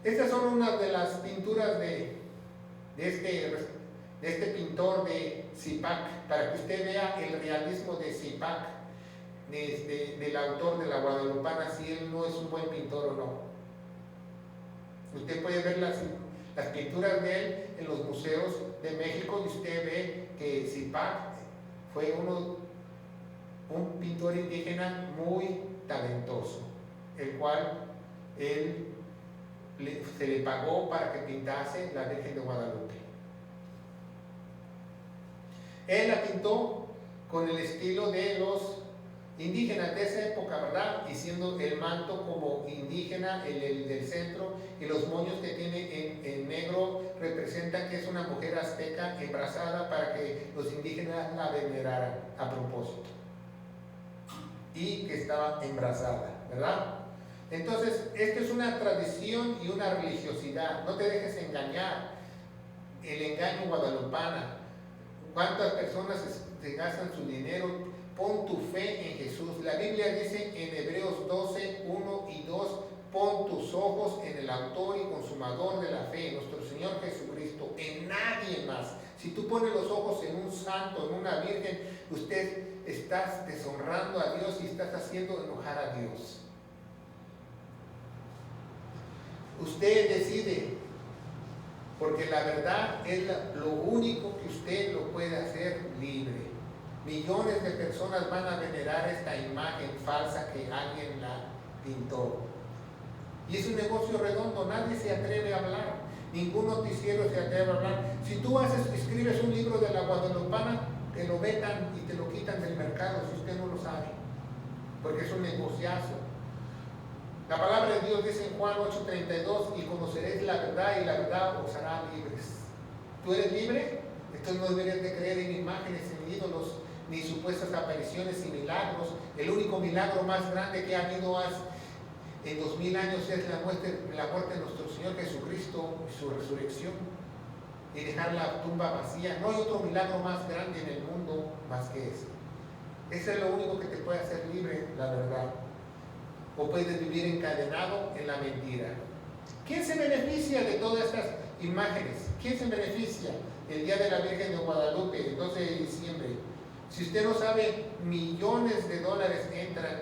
Estas son unas de las pinturas de este pintor de Zipac, para que usted vea el realismo de Zipac, del autor de la Guadalupana, si él no es un buen pintor o no. Usted puede ver las pinturas de él en los museos de México, y usted ve que Zipac fue un pintor indígena muy talentoso, el cual se le pagó para que pintase la Virgen de Guadalupe. Él la pintó con el estilo de los indígenas de esa época, ¿verdad? Y siendo el manto como indígena, el del centro, y los moños que tiene en negro representan que es una mujer azteca embarazada, para que los indígenas la veneraran a propósito, y que estaba embarazada, ¿verdad? Entonces, esto es una tradición y una religiosidad. No te dejes engañar. El engaño guadalupana. ¿Cuántas personas se gastan su dinero? Pon tu fe en Jesús. La Biblia dice en Hebreos 12, 1 y 2, pon tus ojos en el autor y consumador de la fe, nuestro Señor Jesucristo, en nadie más. Si tú pones los ojos en un santo, en una virgen, usted estás deshonrando a Dios y estás haciendo enojar a Dios. Usted decide, porque la verdad es lo único que usted lo puede hacer libre. Millones de personas van a venerar esta imagen falsa que alguien la pintó. Y es un negocio redondo, nadie se atreve a hablar, ningún noticiero se atreve a hablar. Si tú escribes un libro de la Guadalupana, te lo vetan y te lo quitan del mercado si usted no lo sabe, porque es un negociazo. La palabra de Dios dice en Juan 8:32, y conoceréis la verdad y la verdad os hará libres. ¿Tú eres libre? Entonces no deberías de creer en imágenes, en ídolos, ni supuestas apariciones y milagros. El único milagro más grande que ha habido en 2000 años es la muerte de nuestro Señor Jesucristo y su resurrección, y dejar la tumba vacía. No hay otro milagro más grande en el mundo más que ese. Ese es lo único que te puede hacer libre, la verdad. O puedes vivir encadenado en la mentira. ¿Quién se beneficia de todas estas imágenes? ¿Quién se beneficia? El Día de la Virgen de Guadalupe, el 12 de diciembre. Si usted no sabe, millones de dólares entran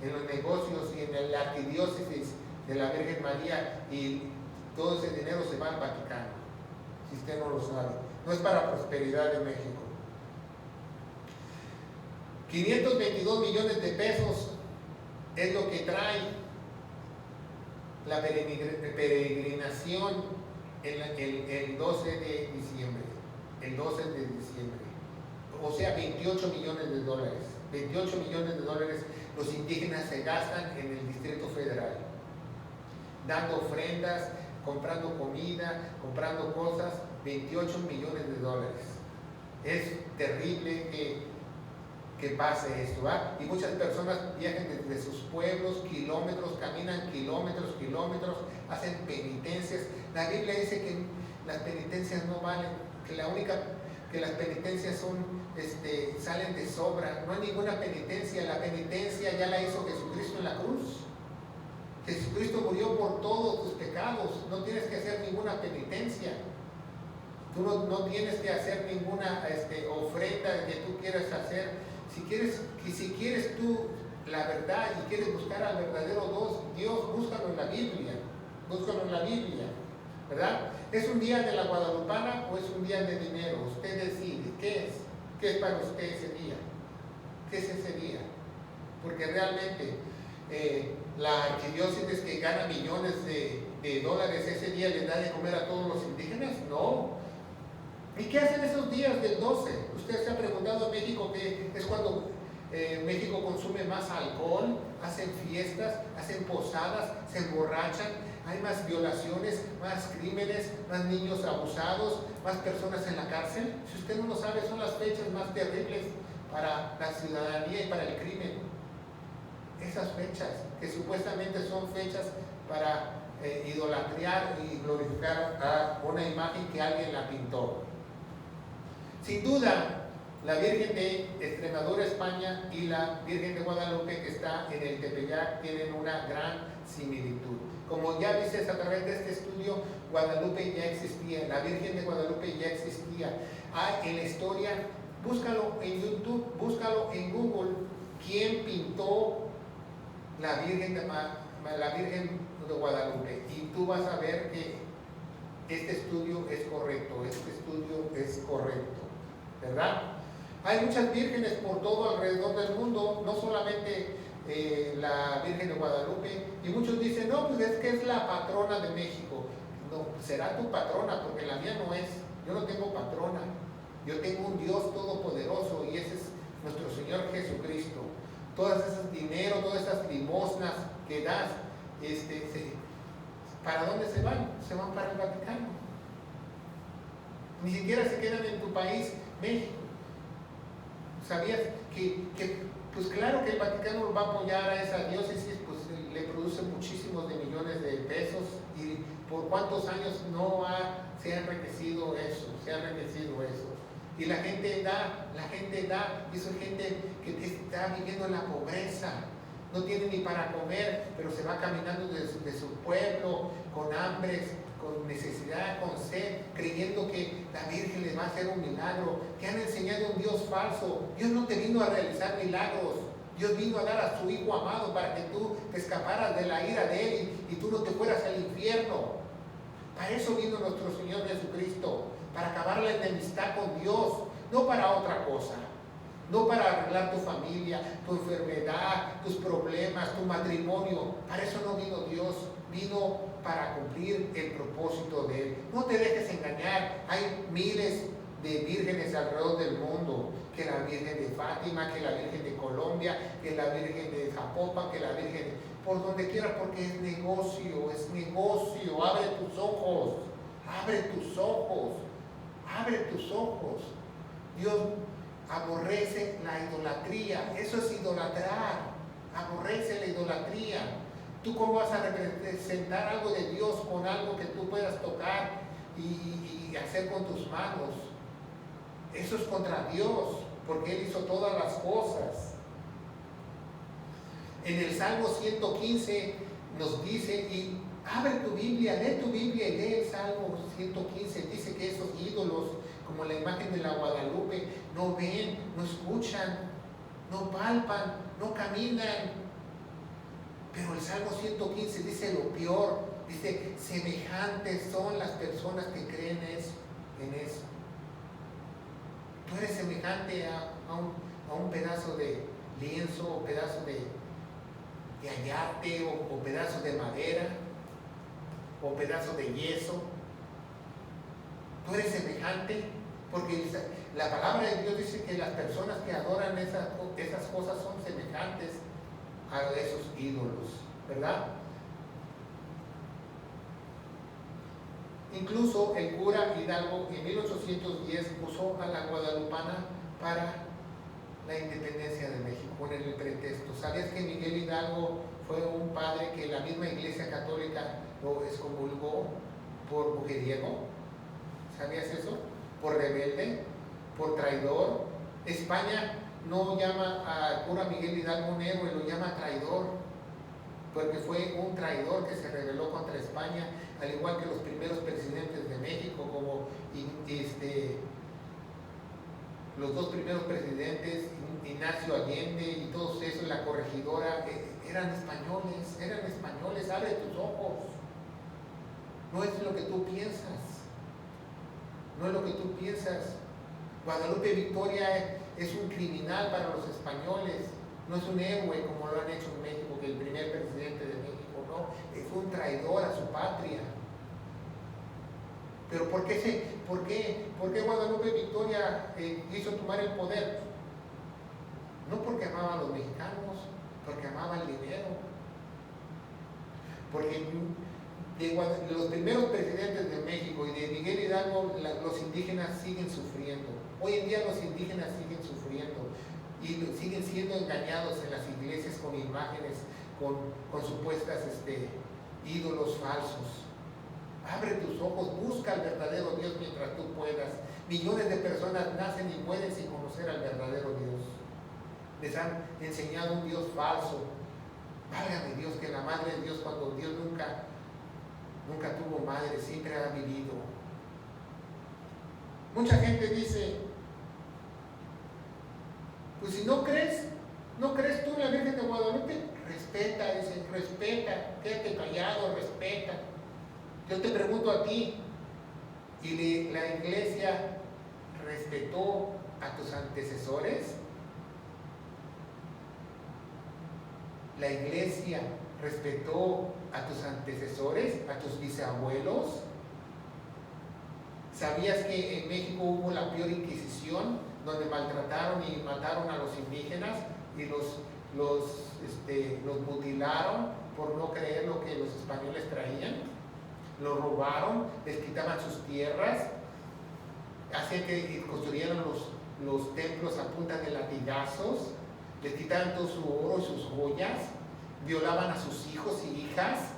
en los negocios y en la arquidiócesis de la Virgen María, y todo ese dinero se va al Vaticano. Si usted no lo sabe, no es para prosperidad de México. 522 millones de pesos es lo que trae la peregrinación el 12 de diciembre. El 12 de diciembre. O sea, 28 millones de dólares. 28 millones de dólares los indígenas se gastan en el Distrito Federal, dando ofrendas, comprando comida, comprando cosas. 28 millones de dólares. Es terrible que pase esto, ¿va? Y muchas personas viajan desde sus pueblos, kilómetros, caminan kilómetros, hacen penitencias. La Biblia dice que las penitencias no valen, que las penitencias salen de sobra. No hay ninguna penitencia. La penitencia ya la hizo Jesucristo en la cruz. Jesucristo murió por todos tus pecados. No tienes que hacer ninguna penitencia. Tú no tienes que hacer ninguna ofrenda que tú quieras hacer. Si quieres tú la verdad y quieres buscar al verdadero Dios, búscalo en la Biblia. Búscalo en la Biblia, ¿verdad? ¿Es un día de la guadalupana o es un día de dinero? Usted decide. ¿Qué es? ¿Qué es para usted ese día? ¿Qué es ese día? Porque realmente la arquidiócesis que gana millones de dólares ese día le da de comer a todos los indígenas. No. ¿Y qué hacen esos días del 12? Usted se ha preguntado en México que es cuando México consume más alcohol, hacen fiestas, hacen posadas, se emborrachan, hay más violaciones, más crímenes, más niños abusados, más personas en la cárcel. Si usted no lo sabe, son las fechas más terribles para la ciudadanía y para el crimen. Esas fechas, que supuestamente son fechas para idolatrar y glorificar a una imagen que alguien la pintó. Sin duda, la Virgen de Extremadura, España, y la Virgen de Guadalupe, que está en el Tepeyac, tienen una gran similitud. Como ya dices a través de este estudio, Guadalupe ya existía, la Virgen de Guadalupe ya existía. En la historia, búscalo en YouTube, búscalo en Google, quién pintó la Virgen de Guadalupe, y tú vas a ver que este estudio es correcto, ¿verdad? Hay muchas vírgenes por todo alrededor del mundo, no solamente la Virgen de Guadalupe, y muchos dicen, no, pues es que es la patrona de México. No, será tu patrona, porque la mía no es. Yo no tengo patrona, yo tengo un Dios todopoderoso, y ese es nuestro Señor Jesucristo. Todas esas dinero, todas esas limosnas que das, ¿para dónde se van? Se van para el Vaticano. Ni siquiera se quedan en tu país, México. ¿Sabías que pues claro que el Vaticano va a apoyar a esa diócesis, pues le produce muchísimos de millones de pesos, y por cuántos años se ha enriquecido eso, y la gente da, y son gente que está viviendo en la pobreza, no tiene ni para comer, pero se va caminando de su pueblo con hambres, con necesidad, con sed, creyendo que la Virgen les va a hacer un milagro, que han enseñado a un Dios falso. Dios no te vino a realizar milagros, Dios vino a dar a su Hijo amado para que tú te escaparas de la ira de Él y tú no te fueras al infierno. Para eso vino nuestro Señor Jesucristo, para acabar la enemistad con Dios, no para otra cosa. No para arreglar tu familia, tu enfermedad, tus problemas, tu matrimonio. Para eso no vino Dios, vino para cumplir el propósito de Él. No te dejes engañar, hay miles de vírgenes alrededor del mundo, que la Virgen de Fátima, que la Virgen de Colombia, que la Virgen de Zapopan, que la Virgen de... por donde quieras, porque es negocio. Abre tus ojos, abre tus ojos. Dios aborrece la idolatría, eso es idolatrar, aborrece la idolatría. ¿Tú cómo vas a representar algo de Dios con algo que tú puedas tocar y hacer con tus manos? Eso es contra Dios, porque Él hizo todas las cosas. En el Salmo 115 nos dice, y abre tu Biblia, lee tu Biblia y lee el Salmo 115, dice que esos ídolos, como la imagen de la Guadalupe, no ven, no escuchan, no palpan, no caminan. Pero el Salmo 115 dice lo peor, dice, semejantes son las personas que creen en eso. Tú eres semejante a un pedazo de lienzo, o pedazo de ayate, o pedazo de madera, o pedazo de yeso. tú eres semejante, porque la palabra de Dios dice que las personas que adoran esas cosas son semejantes a esos ídolos, ¿verdad? Incluso el cura Hidalgo en 1810 usó a la guadalupana para la independencia de México con el pretexto. ¿Sabías que Miguel Hidalgo fue un padre que la misma Iglesia Católica lo excomulgó por mujeriego? ¿Sabías eso? Por rebelde, por traidor. España no llama al cura Miguel Hidalgo un héroe, lo llama traidor, porque fue un traidor que se rebeló contra España, al igual que los primeros presidentes de México, como los dos primeros presidentes, Ignacio Allende y todos esos, la corregidora, eran españoles, abre tus ojos. No es lo que tú piensas, no es lo que tú piensas. Guadalupe Victoria es un criminal para los españoles, no es un héroe como lo han hecho en México, que el primer presidente de México, no, fue un traidor a su patria. Pero ¿por qué Guadalupe Victoria hizo tomar el poder? No porque amaba a los mexicanos, porque amaba el dinero. Porque de los primeros presidentes de México y de Miguel Hidalgo, los indígenas siguen sufriendo. Hoy en día los indígenas siguen sufriendo y siguen siendo engañados en las iglesias con imágenes, con supuestas ídolos falsos. Abre tus ojos, busca al verdadero Dios mientras tú puedas. Millones de personas nacen y mueren sin conocer al verdadero Dios. Les han enseñado un Dios falso. Válgame Dios, que la madre de Dios, cuando Dios nunca tuvo madre, siempre ha vivido. Mucha gente dice, pues si no crees tú en la Virgen de Guadalupe, respeta, dicen, respeta, quédate callado, respeta. Yo te pregunto a ti, ¿y la iglesia respetó a tus antecesores? ¿La iglesia respetó a tus antecesores, a tus bisabuelos? ¿Sabías que en México hubo la peor Inquisición, donde maltrataron y mataron a los indígenas y los mutilaron por no creer lo que los españoles traían? Los robaron, les quitaban sus tierras, hacían que construyeran los templos a punta de latigazos, les quitaban todo su oro y sus joyas, violaban a sus hijos y hijas.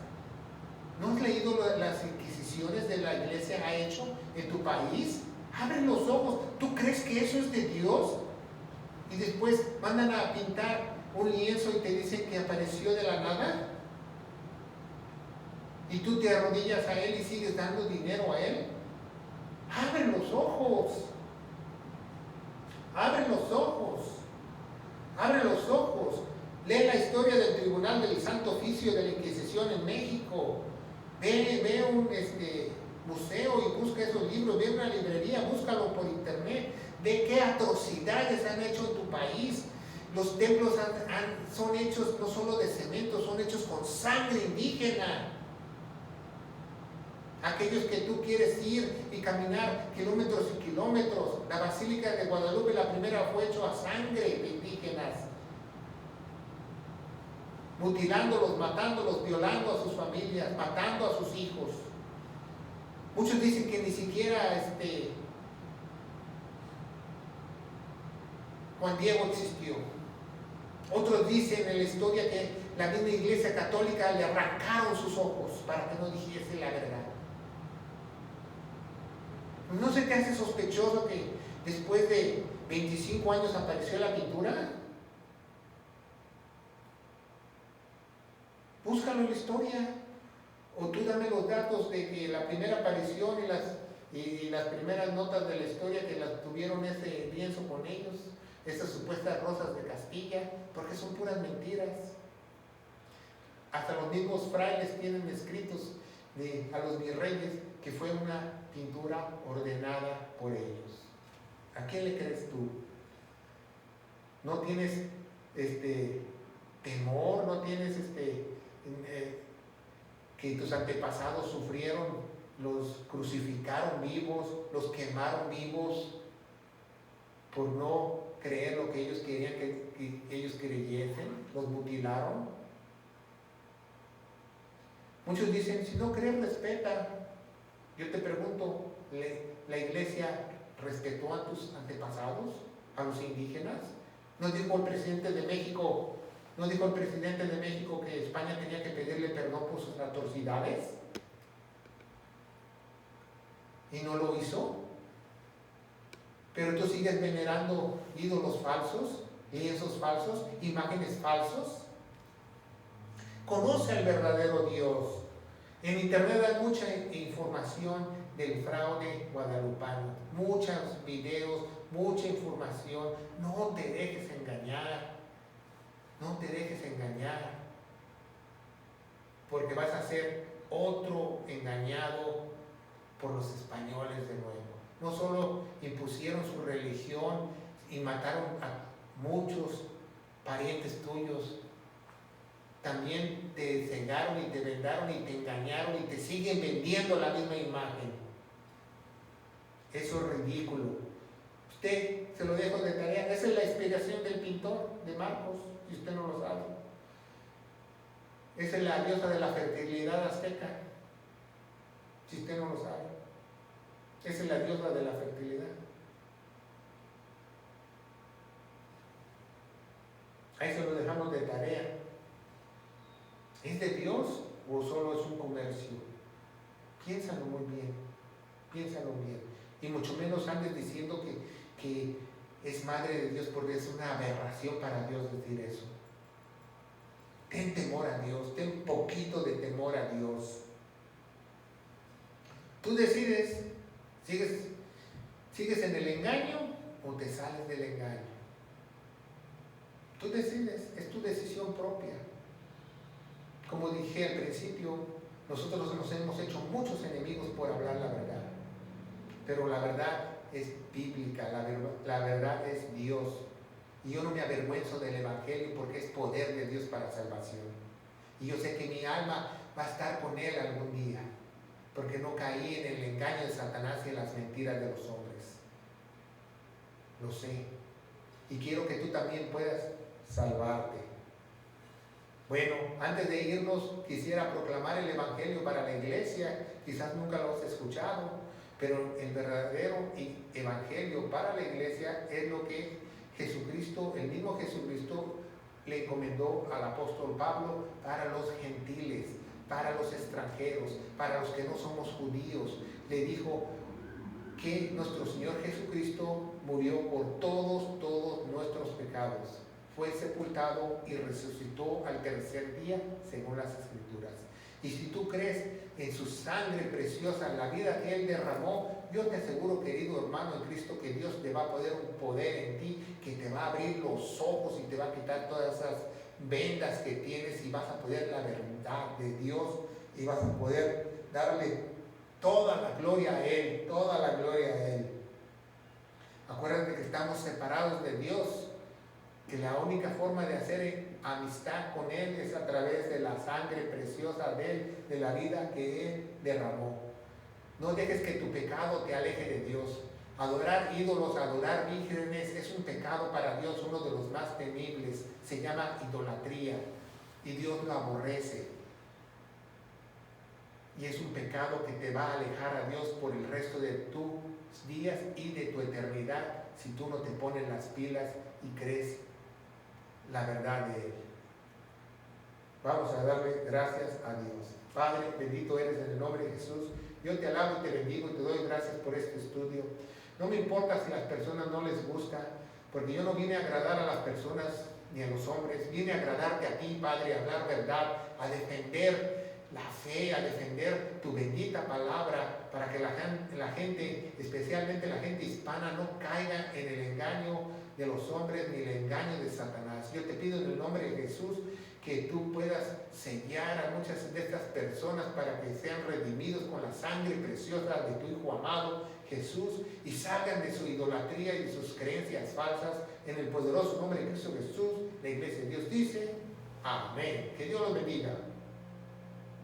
¿No has leído las inquisiciones de la iglesia ha hecho en tu país? Abre los ojos. ¿Tú crees que eso es de Dios? Y después mandan a pintar un lienzo y te dicen que apareció de la nada. Y tú te arrodillas a él y sigues dando dinero a él. Abre los ojos. Abre los ojos. Abre los ojos. Lee la historia del Tribunal del Santo Oficio de la Inquisición en México. Ve un museo y busca esos libros. Ve una librería, búscalo por internet. Ve qué atrocidades han hecho en tu país. Los templos son hechos no solo de cemento, son hechos con sangre indígena. Aquellos que tú quieres ir y caminar kilómetros y kilómetros. La Basílica de Guadalupe, la primera, fue hecha a sangre de indígenas. Mutilándolos, matándolos, violando a sus familias, matando a sus hijos. Muchos dicen que ni siquiera Juan Diego existió. Otros dicen en la historia que la misma Iglesia Católica le arrancaron sus ojos para que no dijese la verdad. ¿No se te hace sospechoso que después de 25 años apareció la pintura? Búscalo en la historia. O tú dame los datos de que la primera aparición y las primeras notas de la historia que las tuvieron ese lienzo con ellos, esas supuestas rosas de Castilla, porque son puras mentiras. Hasta los mismos frailes tienen escritos a los virreyes que fue una pintura ordenada por ellos. ¿A quién le crees tú? ¿No tienes temor? ¿No tienes que tus antepasados sufrieron los crucificaron vivos, los quemaron vivos por no creer lo que ellos querían que ellos creyesen, los mutilaron. Muchos dicen, si no crees, respeta. Yo te pregunto, ¿la iglesia respetó a tus antepasados, a los indígenas? ¿Nos dijo el presidente de México, que España tenía que pedirle perdón por sus atrocidades? Y no lo hizo. Pero tú sigues venerando ídolos falsos, lienzos falsos, imágenes falsos. Conoce al verdadero Dios. En internet hay mucha información del fraude guadalupano, muchos videos, mucha información. No te dejes engañar, no te dejes engañar, porque vas a ser otro engañado por los españoles de nuevo. No solo impusieron su religión y mataron a muchos parientes tuyos, también te cegaron y te vendaron y te engañaron y te siguen vendiendo la misma imagen. Eso es ridículo. Usted, se lo dejo de tarea, esa es la explicación del pintor de Marcos, si usted no lo sabe. Esa es la diosa de la fertilidad azteca, si usted no lo sabe. Esa es la diosa de la fertilidad. Ahí se lo dejamos de tarea. ¿Es de Dios o solo es un comercio? Piénsalo muy bien, piénsalo bien. Y mucho menos andes diciendo que es madre de Dios, porque es una aberración para Dios decir eso. Ten temor a Dios, ten poquito de temor a Dios. Tú decides, ¿sigues en el engaño o te sales del engaño? Tú decides, es tu decisión propia. Como dije al principio, nosotros nos hemos hecho muchos enemigos por hablar la verdad. Pero la verdad es bíblica, la verdad es Dios. Y yo no me avergüenzo del Evangelio porque es poder de Dios para salvación. Y yo sé que mi alma va a estar con Él algún día, porque no caí en el engaño de Satanás y en las mentiras de los hombres. Lo sé. Y quiero que tú también puedas salvarte. Bueno, antes de irnos, quisiera proclamar el Evangelio para la iglesia. Quizás nunca lo has escuchado, pero el verdadero Evangelio para la iglesia es lo que Jesucristo, el mismo Jesucristo, le encomendó al apóstol Pablo para los gentiles, para los extranjeros, para los que no somos judíos. Le dijo que nuestro Señor Jesucristo murió por todos nuestros pecados. Fue sepultado y resucitó al tercer día, según las Escrituras. Y si tú crees en su sangre preciosa, en la vida que Él derramó, yo te aseguro, querido hermano en Cristo, que Dios te va a poner un poder en ti, que te va a abrir los ojos y te va a quitar todas esas vendas que tienes, y vas a poder la verdad de Dios y vas a poder darle toda la gloria a Él, toda la gloria a Él. Acuérdate que estamos separados de Dios, que la única forma de hacer amistad con Él es a través de la sangre preciosa de Él, de la vida que Él derramó. No dejes que tu pecado te aleje de Dios. Adorar ídolos, adorar vírgenes es un pecado para Dios, uno de los más temibles. Se llama idolatría y Dios lo aborrece. Y es un pecado que te va a alejar a Dios por el resto de tus días y de tu eternidad si tú no te pones las pilas y crees la verdad de Él. Vamos a darle gracias a Dios. Padre, bendito eres en el nombre de Jesús. Yo te alabo y te bendigo y te doy gracias por este estudio. No me importa si a las personas no les gusta, porque yo no vine a agradar a las personas ni a los hombres. Vine a agradarte a ti, Padre, a hablar verdad, a defender la fe, a defender tu bendita palabra, para que la gente, especialmente la gente hispana, no caiga en el engaño de los hombres ni el engaño de Satanás. Yo te pido en el nombre de Jesús que tú puedas sellar a muchas de estas personas para que sean redimidos con la sangre preciosa de tu Hijo amado Jesús y salgan de su idolatría y de sus creencias falsas, en el poderoso nombre de Cristo Jesús. La iglesia de Dios dice amén. Que Dios los bendiga.